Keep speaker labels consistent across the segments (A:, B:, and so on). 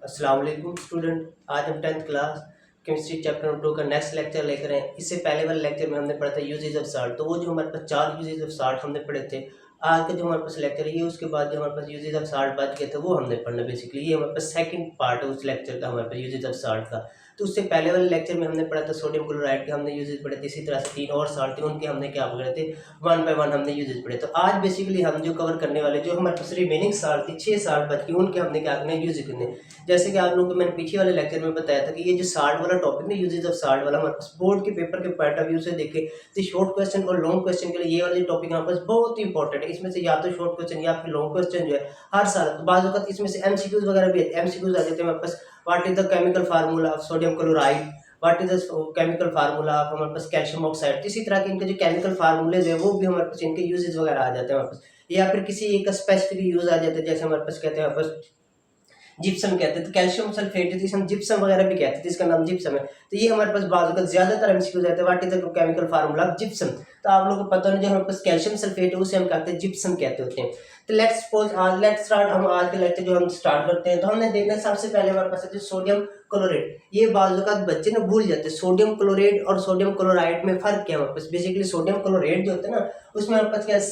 A: अस्सलाम वालेकुम स्टूडेंट। आज हम 10th class chemistry chapter number 2 का नेक्स्ट लेक्चर लेकर आए। इससे पहले वाले लेक्चर में हमने पढ़ा था यूजेज ऑफ साल्ट। तो वो जो हमारे पास 4 यूजेज ऑफ साल्ट हमने पढ़े थे, आज का जो हमारे पास लेक्चर है ये उसके बाद जो हमारे पास यूजेज ऑफ साल्ट बच गए थे वो हमने पढ़ना। बेसिकली ये हमारे पास सेकंड पार्ट है उस लेक्चर का, हमारे पास यूजेज ऑफ साल्ट का। तो उससे पहले वाले लेक्चर में हमने पढ़ा था सोडियम क्लोराइड के हमने यूजेज पढ़े थे। इसी तरह से 3 और साल्ट थे उनके हमने क्या पढ़े थे, 1 बाय 1 हमने यूजेज पढ़े। तो आज बेसिकली हम जो कवर करने वाले जो हमारे पास रिमेनिंग साल्ट थी 6 साल्ट बच गए, उनके हमने क्या करने यूज करने। जैसे कि आप लोगों को मैंने पीछे वाले लेक्चर में बताया था कि ये जो साल्ट वाला टॉपिक ना, यूजेज ऑफ साल्ट वाला, हमारे पास बोर्ड के पेपर के पॉइंट ऑफ व्यू से देखे तो शॉर्ट क्वेश्चन और लॉन्ग क्वेश्चन के लिए ये वाले टॉपिक हमारे पास बहुत ही इंपॉर्टेंट है। इसमें से या तो शॉर्ट क्वेश्चन या फिर लॉन्ग क्वेश्चन जो है हर साल, तो बाज़ वक्त इसमें से एमसीक्यूज वगैरह भी एमसीक्यूज आ जाते हैं हमारे पास। What is the chemical formula of sodium chloride, what is the chemical formula of हमारे पास कैल्शियम ऑक्साइड। तो इसी तरह के इनके जो केमिकल फार्मूले है वो भी हमारे पास इनके यूजेज वगैरह आ जाते हैं हमारे पास, या फिर किसी एक स्पेसिफिक यूज आ जाता है। जैसे हमारे पास कहते हैं हमारे पास जिप्सम कहते हैं, तो कैल्शियम सल्फेट जिसे हम जिप्सम वगैरह भी कहते हैं, इसका नाम जिप्सम है। तो ये हमारे पास बाजू का ज्यादातर एमसीक्यू जाता है, what is the chemical formula of gypsum. तो आप लोगों को पता नहीं, जो हमारे पास कैल्शियम सल्फेट है उसे हम कहते हैं जिप्सम कहते होते हैं। तो लेट्स स्टार्ट। हम आज के लेक्चर जो हम स्टार्ट करते हैं, तो हमने देखना सबसे पहले हमारे पास है सोडियम क्लोराइड। ये बाजू का बच्चे ना भूल जाते हैं, सोडियम क्लोराइड और सोडियम क्लोराइड में फर्क क्या है हमारे पास। बेसिकली सोडियम क्लोराइड जो होता है ना, उसमें हमारे पास क्या है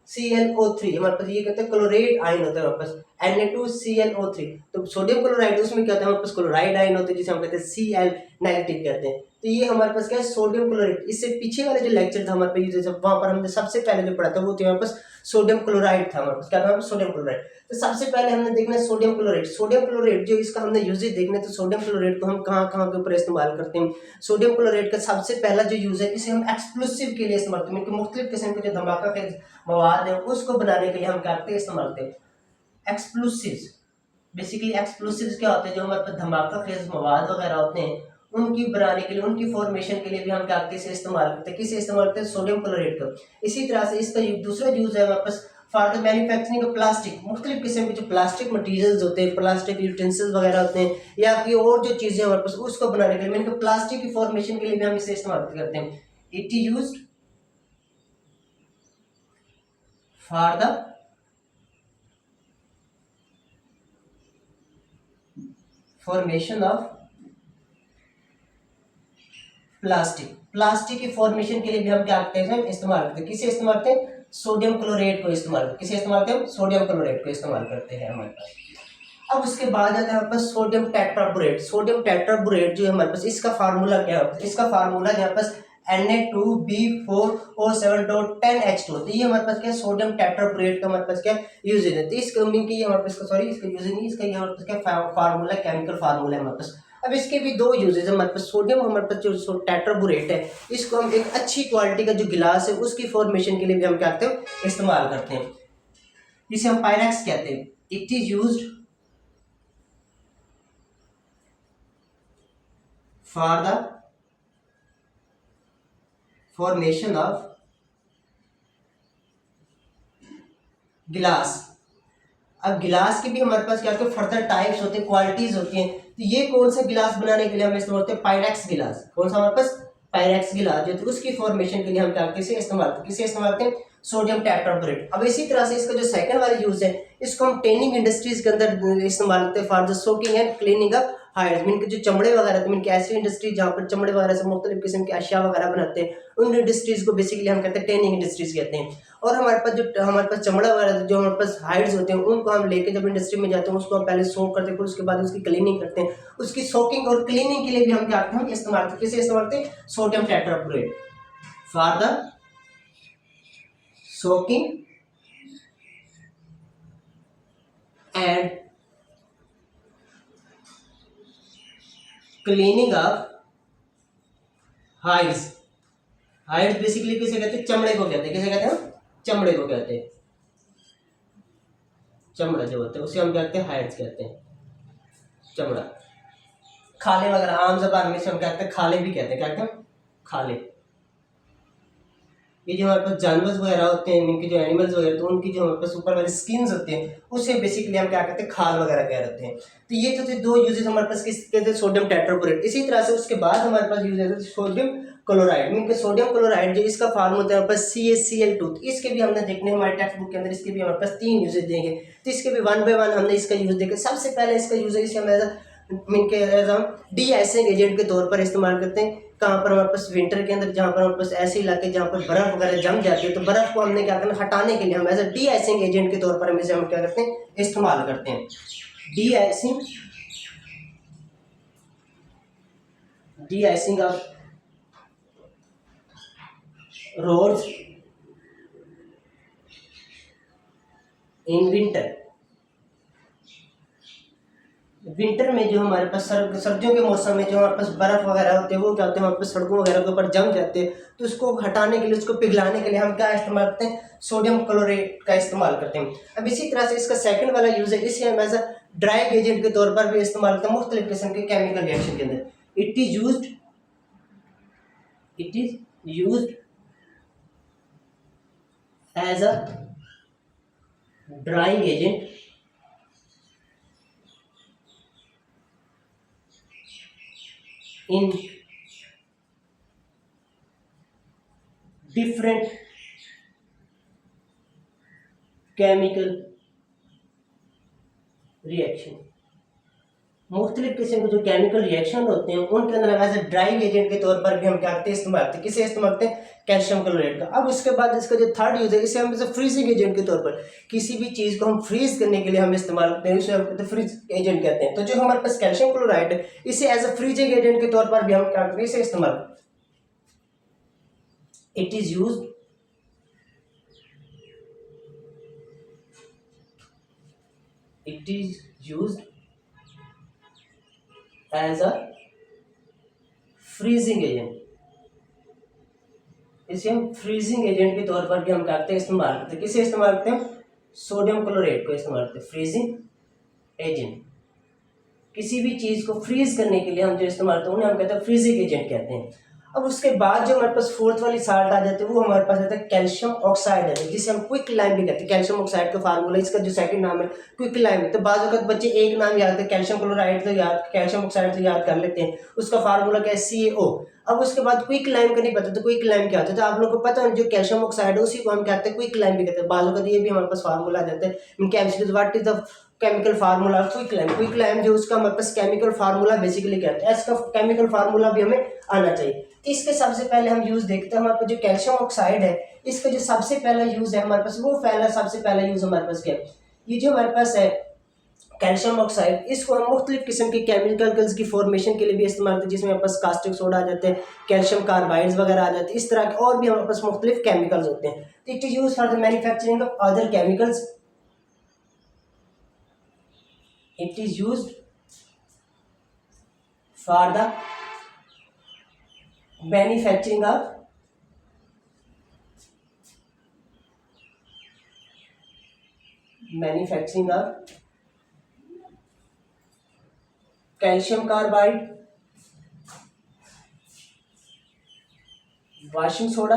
A: ClClO3 हमारे पास, ये कहते हैं क्लोराइड आयन होता है हमारे पास Na2ClO3। तो सोडियम क्लोराइड उसमें क्या होता है हमारे पास क्लोराइड आयन होते हैं जिसे हम कहते हैं Cl नेगेटिव कहते हैं। तो ये हमारे पास क्या है सोडियम क्लोराइड। इससे पीछे वाले जो लेक्चर था हमारे पास, वहां पर हमने सबसे पहले जो पढ़ा था वो हमारे पास सोडियम क्लोराइड था। हमारे पास क्या था, सोडियम क्लोराइड। तो सबसे पहले हमने देखना है सोडियम क्लोराइड। सोडियम क्लोराइड जो इसका हमने यूजेज देखना है, तो सोडियम क्लोराइड को हम कहाँ कहाँ के ऊपर इस्तेमाल करते हैं। सोडियम क्लोराइड का सबसे पहला जो यूज है, इसे हम एक्सप्लोसिव के लिए इस्तेमाल करते हैं। मुख्तलिफ किस्म के जो धमाका के मवाद है उसको बनाने के लिए हम करते हैं इस्तेमाल करते हैं एक्सप्लोसिव। बेसिकली एक्सप्लोसिव क्या होते हैं, जो हमारे पास धमाका खेज मवाद वगैरह होते हैं उनकी बनाने के लिए, उनकी फॉर्मेशन के लिए भी हम क्या करते हैं इस्तेमाल करते हैं। किसे इस्तेमाल करते हैं, सोडियम क्लोराइड का। इसी तरह से इसका दूसरा यूज है हमारे पास for the manufacturing of plastic. मुख्तलिफ किस्म के जो प्लास्टिक मटीरियल्स होते हैं, प्लास्टिक यूटेंसिल्स वगैरह होते हैं, या फिर और जो चीजें हमारे पास उसको बनाने के लिए, मैंने प्लास्टिक की फॉर्मेशन के लिए भी हम इसे इस्तेमाल करते हैं। It is used for the formation of plastic की फॉर्मेशन के लिए भी हम क्या करते हैं, इस्तेमाल करते हैं। किसे इस्तेमाल करते हैं, सोडियम क्लोराइड को इस्तेमाल करते हैं। किसे इस्तेमाल करते हैं, सोडियम क्लोराइड को इस्तेमाल करते हैं हमारे पास। अब उसके बाद आता है हमारे पास सोडियम टेट्राबोरेट। सोडियम टेट्राबोरेट जो है हमारे पास, इसका फार्मूला क्या है, इसका फार्मूला यहाँ पास Na2B4O7.10H2। तो ये हमारे पास क्या है, सोडियम टेट्राबोरेट का हमारे पास क्या यूज है। तो इस कंपनी की हमारे पास सॉरी इसका यूज नहीं, इसका हमारे पास क्या फार्मूला, केमिकल फार्मूला है हमारे पास। अब इसके भी दो यूजेज है हमारे पास। सोडियम हमारे पास जो टेट्राबोरेट है, इसको हम एक अच्छी क्वालिटी का जो गिलास है उसकी फॉर्मेशन के लिए भी हम क्या करते हैं, इस्तेमाल करते हैं। जिसे हम पायरेक्स कहते हैं। It is used for the formation of गिलास। अब गिलास के भी हमारे पास क्या फर्दर टाइप्स होते हैं, क्वालिटीज होती हैं। तो ये कौन सा गिलास बनाने के लिए हम इस्तेमाल करते हैं, पायरेक्स गिलास। कौन सा हमारे पास, पायरेक्स गिलास जो है उसकी फॉर्मेशन के लिए हम क्या किसे इस्तेमाल करते हैं, किसे इस्तेमाल करते हैं, सोडियम टेट्राबोरेट। अब इसी तरह से इसका जो सेकंड वाला यूज है, इसको हम टेनिंग इंडस्ट्रीज के अंदर इस्तेमाल करते हैं for the soaking and cleaning of hides. Mean के जो चमड़े वगैरह, तो मीन की ऐसी इंडस्ट्री जहाँ पर चमड़े वगैरह से मुख्तलिफ किस्म के अशिया वगैरह बनाते हैं, उन इंडस्ट्रीज को बेसिकली हम कहते हैं टेनिंग इंडस्ट्रीज कहते हैं। और हमारे पास जो हमारे पास चमड़ा वगैरह जो हमारे पास हाइड्स होते हैं, उनको हम लेके जब इंडस्ट्री में जाते हैं उसको हम पहले सोक करते हैं, फिर उसके बाद उसकी क्लीनिंग करते हैं। उसकी सोकिंग और क्लीनिंग के लिए भी हम क्या करते हैं, इस्तेमाल करते हैं। किसे इस्तेमाल करते हैं, sodium tetraborate for the soaking and cleaning of hides. Hides basically किसे कहते हैं, चमड़े को कहते हैं। किसे कहते हैं, चमड़े को कहते हैं। चमड़ा जो होता है उसे हम कहते हैं हाइड्स कहते हैं, चमड़ा। खाले वगैरह आम जबान में से हम कहते हैं खाले भी कहते हैं, क्या कहते हैं, खाले। ये जो हमारे पास जानवर वगैरह होते हैं, इनके जो एनिमल्स वगैरह, तो उनकी जो हमारे पास ऊपर वाली स्किन्स होती हैं उसे बेसिकली हम क्या कहते हैं, खाल वगैरह कह रहे हैं। तो ये तो थे दो यूजेस हमारे पास किस कहते हैं, सोडियम टेट्राबोरेट। इसी तरह से उसके बाद हमारे पास यूज है सोडियम क्लोराइड मीन के सोडियम क्लोराइड जो इसका फार्मूला होता है हमारे पास CaCl2। इसके भी हमने देखने हमारे टेक्स्ट बुक के अंदर इसके भी हमारे पास 3 यूजेज देंगे, तो इसके भी 1 बाय 1 हमने इसका यूज देखे। सबसे पहले इसका यूज है इसे हम मीन के हम डी आइसिंग एजेंट के तौर पर इस्तेमाल करते हैं। कहाँ पर हमारे पास विंटर के अंदर जहाँ पर हमारे पास ऐसे इलाके जहाँ पर बर्फ वगैरह जम जाती है, तो बर्फ को हमने क्या करना हटाने के लिए हम as a de icing agent के तौर पर हम इसे हम क्या करते हैं इस्तेमाल करते हैं। De icing of roads in winter. Winter में जो हमारे पास सर्दियों के मौसम में जो हमारे पास बर्फ वगैरह होते हैं वो क्या होते हैं हमारे पास सड़कों वगैरह के ऊपर जम जाते हैं, तो उसको हटाने के लिए उसको पिघलाने के लिए हम क्या इस्तेमाल करते हैं सोडियम क्लोराइड का इस्तेमाल करते हैं। अब इसी तरह से इसका सेकंड वाला यूज है, इसे हम एज अ ड्राइंग एजेंट के तौर पर भी इस्तेमाल करते हैं मुख्तलिफ किस्म के केमिकल रिएक्शन के अंदर। It is used as a drying agent in different chemical reaction। मुख्तलिफ किस्म के जो केमिकल रिएक्शन होते हैं उनके अंदर एज ए ड्राइंग एजेंट के तौर पर भी हम क्या करते हैं इस्तेमाल करते हैं। किसे इस्तेमाल करते हैं कैल्शियम क्लोराइड का। अब उसके बाद इसका जो थर्ड यूज है इसे हम फ्रीजिंग एजेंट के तौर पर किसी भी चीज़ को हम फ्रीज करने के लिए हम इस्तेमाल करते हैं, इसे हम फ्रीज एजेंट कहते हैं। तो जो हमारे पास कैल्शियम क्लोराइड है इसे एज ए फ्रीजिंग एजेंट के तौर पर भी हम क्या करते हैं इसे इस्तेमाल। It is used as a freezing agent. इसे हम फ्रीजिंग एजेंट के तौर पर भी हम करते हैं इस्तेमाल करते हैं। किसे इस्तेमाल करते हैं सोडियम क्लोराइड को इस्तेमाल करते हैं फ्रीजिंग एजेंट। किसी भी चीज को फ्रीज करने के लिए हम जो इस्तेमाल करते हैं उन्हें हम कहते हैं फ्रीजिंग एजेंट कहते हैं। अब उसके बाद जो हमारे पास फोर्थ वाली साल्ट आ जाती है वो हमारे पास आता है कैल्शियम ऑक्साइड है, जिसे हम क्विक लाइम भी कहते हैं। कैल्शियम ऑक्साइड का फार्मूला इसका जो सेकंड नाम है क्विक लाइम है। तो बाज़ वक़्त बच्चे एक नाम याद करते हैं कैल्शियम क्लोराइड तो याद कैल्शियम ऑक्साइड तो याद कर लेते हैं, उसका फार्मूला क्या है CaO। अब उसके बाद क्विक लाइम का नहीं पता तो क्विक लाइम क्या होता है, तो आप लोगों को पता है जो कैल्शियम ऑक्साइड है उसी को हम कहते हैं क्विक लाइम भी कहते हैं। बाज़ वक़्त ये भी हमारे पास फार्मूला आ जाता है in chemistry what is the chemical formula quick lime. Quick lime जो उसका हमारे पास केमिकल फार्मूला बेसिकली कहते हैं, इसका केमिकल फार्मूला भी हमें आना चाहिए। इसके सबसे पहले हम यूज देखते हैं हमारे पास जो कैल्शियम ऑक्साइड है इसका जो सबसे पहला यूज है हमारे पास वो सबसे पहला यूज हमारे पास क्या है, ये जो हमारे पास है कैल्शियम ऑक्साइड इसको हम मुख्तलिफ किस्म के केमिकल्स की फॉर्मेशन के लिए भी इस्तेमाल करते हैं, जिसमें हमारे पास कास्टिक सोडा आ जाते हैं, कैल्शियम कार्बाइड्स वगैरह आ जाते हैं, इस तरह के और भी हमारे पास मुख्तलिफ केमिकल्स होते हैं। तो it is use for the manufacturing of other chemicals. It is used for the manufacturing of calcium carbide, washing soda,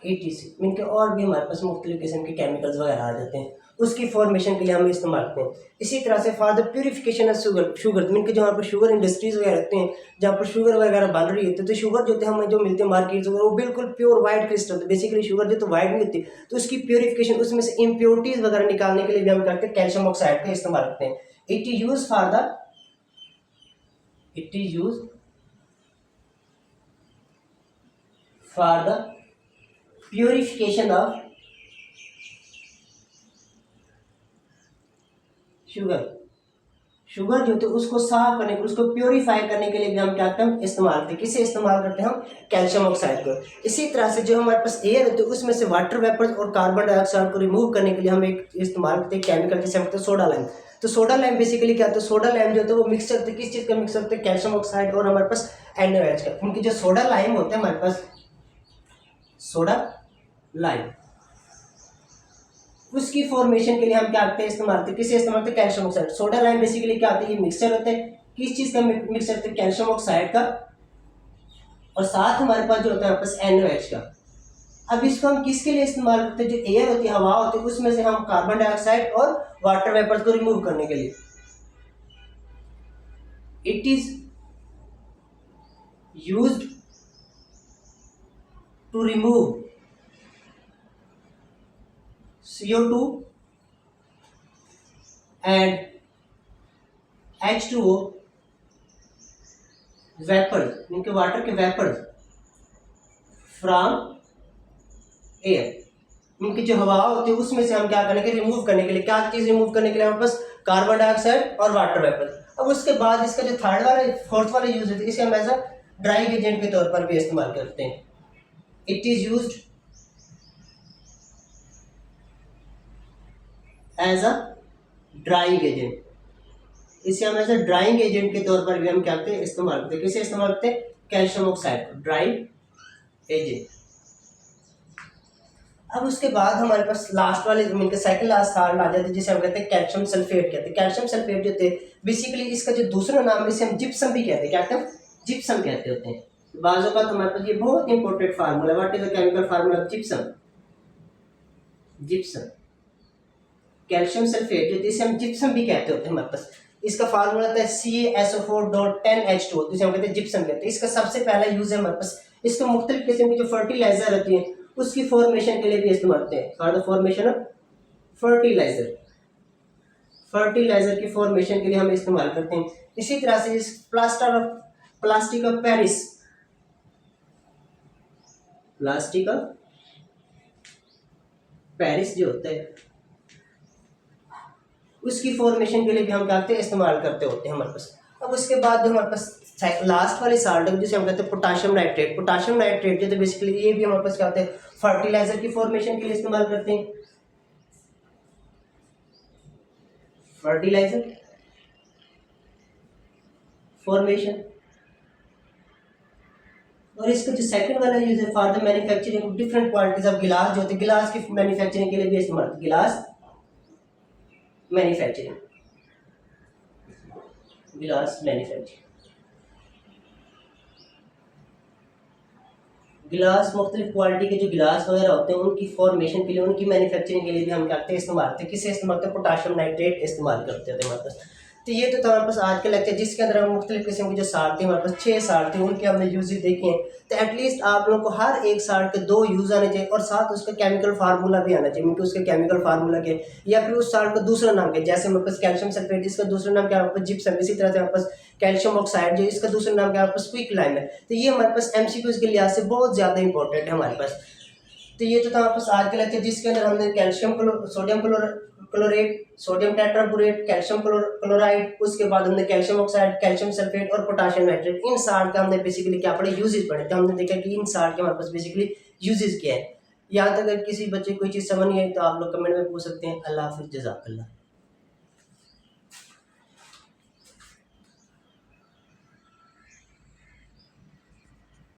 A: ETC इनके और भी हमारे पास मुख्तलिफ किस्म के केमिकल्स वगैरह आ जाते हैं, उसकी फॉर्मेशन के लिए हम इस्तेमाल करते हैं। इसी तरह से for the purification of sugar mean के जो यहाँ पर शुगर इंडस्ट्रीज वगैरह रहते हैं जहाँ पर शुगर वगैरह बन रही होती है, तो शुगर जो होते हैं हमें जो मिलते हैं मार्केट वगैरह वो बिल्कुल प्योर वाइट क्रिस्टल होते हैं। बेसिकली शुगर जो तो वाइट नहीं होती, तो उसकी प्योरिफिकेशन उसमें से इम्प्योरिटीज वगैरह निकालने के लिए भी हम करते हैं कैल्शियम ऑक्साइड का इस्तेमाल करते हैं। It is use for the purification of sugar जो होती है उसको साफ करने के उसको प्योरीफाई करने के लिए भी हम क्या करते हैं इस्तेमाल करते हैं। किसे इस्तेमाल करते हैं हम कैल्शियम ऑक्साइड को। इसी तरह से जो हमारे पास एयर होती है उसमें से वाटर वेपर्स और कार्बन डाइऑक्साइड को रिमूव करने के लिए हम एक इस्तेमाल करते हैं केमिकल जिसे हम कहते हैं सोडा लाइम। तो सोडा लाइम बेसिकली क्या होता है, सोडा लाइम जो होता है वो मिक्सचर होता है किस चीज़ का मिक्सचर होता है कैल्शियम ऑक्साइड और हमारे पास NaOH का। उनकी जो सोडा लाइम होता है हमारे पास सोडा लाइम उसकी फॉर्मेशन के लिए हम क्या करते हैं इस्तेमाल करते हैं, किसे इस्तेमाल करते हैं calcium oxide. Soda lime basically क्या होता है, ये मिक्सचर होता है किस चीज़ का मिक्सचर होता है कैल्शियम ऑक्साइड का और साथ हमारे पास जो होता है आपस NaOH का। अब इसको हम किसके लिए इस्तेमाल करते हैं, जो एयर होती है, हवा होती है, उसमें से हम कार्बन डाइऑक्साइड और वाटर वेपर को रिमूव करने के लिए। It is used to remove CO2 and H2O vapours, इनके वाटर के वेपर्स फ्रॉम एयर, इनकी जो हवा होती है उसमें से हम क्या करने के रिमूव करने के लिए, क्या चीज रिमूव करने के लिए, हमारे पास कार्बन डाइऑक्साइड और वाटर वेपर। अब उसके बाद इसका जो थर्ड वाला फोर्थ वाला यूज होता है, इसे हम एज अ ड्राइंग एजेंट के तौर पर भी इस्तेमाल करते हैं। It is used as a drying agent, इसे हम एज अ ड्राइंग एजेंट के तौर पर भी हम क्या करते हैं, इस्तेमाल करते हैं। किसे इस्तेमाल करते हैं, कैल्शियम ऑक्साइड को ड्राइंग एजेंट। अब उसके बाद हमारे पास लास्ट वाले मिलकर सेकंड लास्ट साल्ट आ जाते हैं, जिसे हम कहते हैं कैल्शियम सल्फेट कहते हैं। कैल्शियम सल्फेट जो होते हैं बेसिकली इसका जो दूसरा नाम है इसे हम जिप्सम भी कहते हैं, क्या कहते हैं, जिप्सम कहते होते हैं। बाजू का हमारे पास ये बहुत important formula, what is the chemical formula of gypsum, gypsum calcium sulphate जो जिसे हम जिप्सम भी कहते होते हैं। हमारे पास इसका फार्मूला होता है CaSO4.10H2O, जिसे हम कहते हैं जिप्सम कहते हैं। इसका सबसे पहला यूज है हमारे पास, इसको मुख्तलिफ किस्म की जो फर्टिलाइजर होती है उसकी फॉर्मेशन के लिए भी इस्तेमाल करते हैं, for the formation of fertiliser, fertiliser की फॉर्मेशन के लिए हम इस्तेमाल करते हैं। इसी तरह से इस plastic of Paris, plastic of Paris जो होता है उसकी फॉर्मेशन के लिए भी हम क्या करते हैं, इस्तेमाल करते होते हैं हमारे पास। अब उसके बाद जो हमारे पास लास्ट वाली साल्ट है जिसे हम कहते हैं पोटाशियम नाइट्रेट। पोटाशियम नाइट्रेट जो तो बेसिकली ये भी हमारे पास क्या होते हैं, फर्टिलाइजर की फॉर्मेशन के लिए इस्तेमाल करते हैं, फर्टिलाइजर फॉर्मेशन। और इसका जो सेकंड वाला यूज है for the manufacturing of different qualities of गिलास, जो होते हैं गिलास की मैन्युफैक्चरिंग के लिए भी इस्तेमाल करते हैं, गिलास मैन्युफैक्चरिंग, गिलास मैन्युफैक्चरिंग। गिलास मुख्तलिफ क्वालिटी के जो गिलास वगैरह होते हैं उनकी फॉर्मेशन के लिए, उनकी मैन्युफैक्चरिंग के लिए भी हम क्या करते हैं, इस्तेमाल करते हैं। किसे इस्तेमाल करते हैं, पोटाशियम नाइट्रेट इस्तेमाल करते हैं हमारे पास। तो ये तो था हमारे पास आज का लेक्चर, जिसके अंदर हम मुख्तलिफ किस्म की जो साल्ट थी, हमारे पास 6 साल्ट थे, उनके हमने यूजेज देखे हैं। तो एटलीस्ट आप लोगों को हर एक साल्ट के 2 यूज आने चाहिए और साथ उसका केमिकल फार्मूला भी आना चाहिए, क्योंकि उसके केमिकल फार्मूला के या फिर उस साल्ट का दूसरा नाम क्या, जैसे हमारे पास कैल्शियम सल्फेट, इसका दूसरा नाम क्या है हमारे पास जिप्सम। इसी तरह से हमारे पास कैल्शियम ऑक्साइड जो इसका दूसरा नाम क्या है हमारे पास क्विकलाइम है। तो ये हमारे पास MCQs के लिहाज से बहुत ज़्यादा इंपॉर्टेंट है हमारे पास। तो ये तो था हमारे पास आज के लेक्चर, जिसके अंदर हमने sodium chlorate, sodium tetraborate, calcium chloride, उसके बाद हमने कैल्शियम ऑक्साइड, कैल्शियम सल्फेट और पोटाशियम नाइट्रेट, इन साल्ट का हमने बेसिकली क्या पढ़े, यूजेस पढ़े। तो हमने देखा कि इन साल्ट के हमारे पास बेसिकली यूजेस क्या है। यहाँ तक अगर किसी बच्चे को कोई चीज़ समझ नहीं आई तो आप लोग कमेंट में पूछ सकते हैं। अल्लाह हाफिज़, जज़ाकल्लाह।